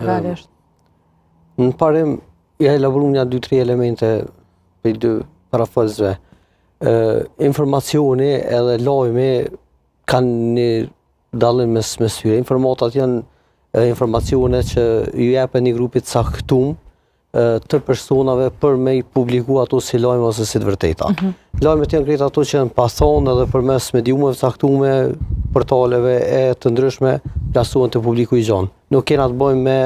realisht? Në parim, ja elaboruar një 2-3 elemente për 2 parafrazëve. Informacioni edhe lajmi kanë një dallim mes tyre. Informatat janë informacione që ju jepen një grupit caktuar të personave për me i publiku ato si lajme ose si të vërteta. Lajmet janë krejt ato që janë pason edhe përmes mediumeve caktume, portaleve e të ndryshme plasuan të publiku i gjanë. Nuk kena të bëjmë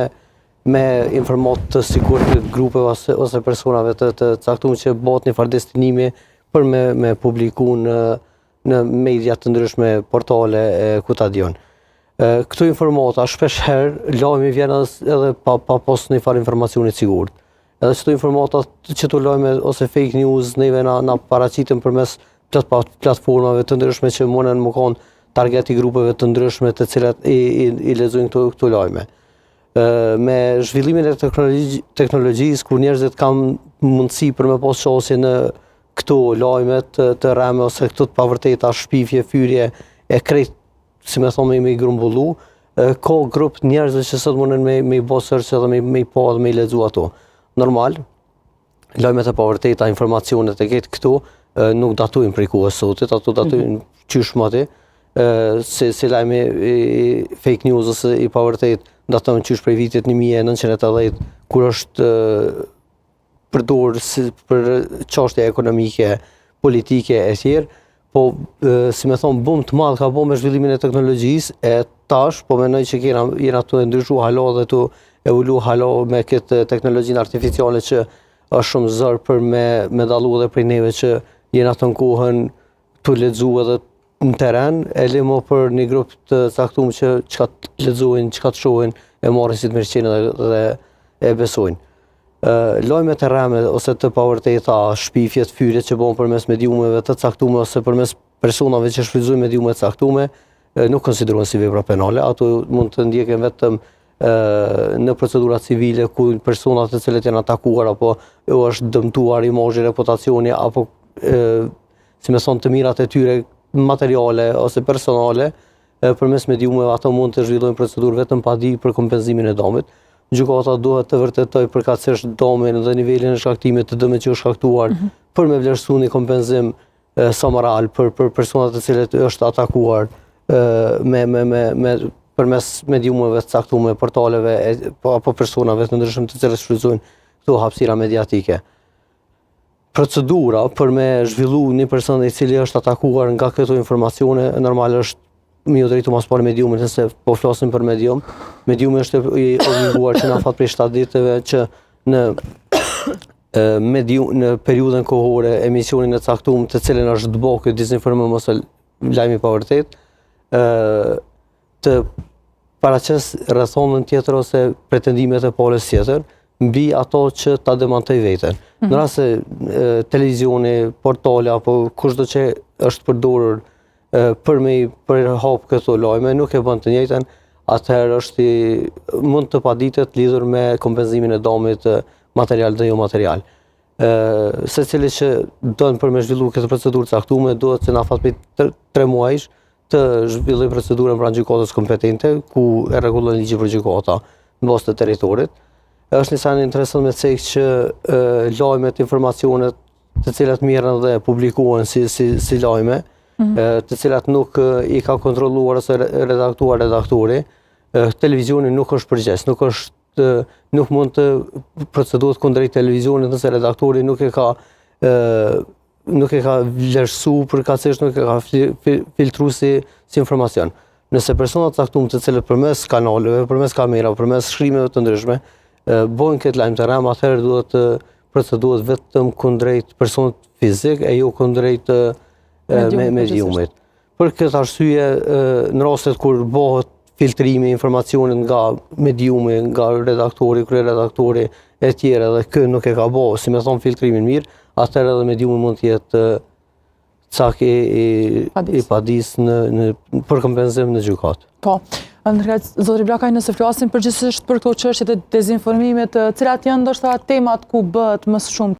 me informat të sigurt të grupeve ose personave të caktume që bëhet një farë destinimi për me publiku në media të ndryshme, portale ku ta dion. Këto informata shpesh herë lajmi vjen edhe pa pas një farë informacioni të sigurt. Edhe çdo informata që to lajme ose fake news neve na paraqiten përmes platformave të ndryshme që mundën më kon target i grupeve të ndryshme të cilat i lexojnë këto lajme. Me zhvillimin e teknologjisë kur njerëzit kanë mundësi për me pas çështje në këto lajme të rreme ose këto të pavërteta, shpifje, fyrje e krejt, si me thonë, me i grumbullu, ka grup njerëzve që sot mundën me i bë search edhe me i pa dhe me i lexu ato. Normal, lajmet e pavërteta, informacionet e këtë këtu nuk datojnë prej kohës sotit, ato datojnë qysh mati, si lajmi fake news ose i pavërtet datojnë qysh prej vitit 1980, kur është përdorur për çështje ekonomike, politike e tjerë, po si me thonë bum të madh ka bërë me zhvillimin e teknologjisë e tash po mendoj që jena tu e ndryshu halo dhe tu evolu halo me këtë teknologjinë artificiale që është shumë zor për me dallu edhe prej neve që jena të në kohën të lexu edhe në teren, e limo për një grup të caktuar që çka lexojnë, çka të shohin, e marrin si të mirëqenë dhe e besojnë. Lajmet e rreme ose të pavërteta, shpifjet, fyrjet që bëhen përmes mediumeve të caktuara ose përmes personave që shfrytëzojnë mediume të caktuara nuk konsiderohen si vepra penale, ato mund të ndjeken vetëm në procedura civile ku personat të cilët janë atakuar apo është dëmtuar imazhi, reputacioni apo si më thon të mirat e tyre materiale ose personale përmes mediumeve ato mund të zhvillojnë procedurë vetëm pa di për kompenzimin e dëmit. Gjykata duhet të vërtetoj përkatësisht dëmin dhe nivelin e shkaktimit të dëmit që është shkaktuar për me vlerësuar një kompenzim sa më real për personat të cilët është atakuar përmes mediumeve të caktuara, portaleve apo personave të ndryshëm të cilët shfrytëzojnë këto hapësira mediatike. Procedura për me zhvillu një person i cili është atakuar nga këto informacione normal është mi u drejtu mas pari mediumit, nëse po flasim për medium. Mediumi është i obliguar që na fat prej 7 ditëve që në periudhën kohore emisionin e caktuar të cilën është të bëjë këtë dezinformim ose lajmi pa vërtet, të paraqes rrethonën tjetër ose pretendimet e palës tjetër mbi ato që ta demantoj veten. Në rast se televizioni, portale apo kushdo që është përdorur për me përhap këto lajme nuk e bën të njëjtën, atëherë mund të paditet lidhur me kompenzimin e dëmit material dhe jo material. Secili që don për me zhvillu këtë procedurë caktuar duhet që na fat për 3 muajsh të zhvilloj procedurën pranë gjykatës kompetente ku e rregullon ligji për gjykata në bazë të territorit. Është një sa interesant me cek që lajmet, informacionet të cilat merren dhe publikohen si lajme, të cilat nuk i ka kontrolluar ose redaktuar redaktori, televizioni nuk është përgjegjës, nuk mund të procedohet kundrejt televizionit nëse redaktori nuk e ka vlerësu përkatësisht, nuk e ka filtru si informacion. Nëse personat caktuar të cilët përmes kanaleve, përmes kamerave, përmes shkrimeve të ndryshme, bojnë këtë lajm të rrem, atëherë duhet të procedohet vetëm kundrejt personit fizik e jo kundrejt mediumit. Për këtë arsye, në rastet kur bëhet filtrimi informacionit nga mediumi, nga redaktori, kryeredaktori e tjerë dhe kë nuk e ka bëu, si me thonë filtrimin mirë, atëherë edhe mediumi mund të jetë cak i padis për kompenzim në gjykat. Po, ndërkohë zotëri Blakaj, nëse flasim përgjithsisht për këto çështje të dezinformimit, cilat janë ndoshta temat ku bëhet më shumë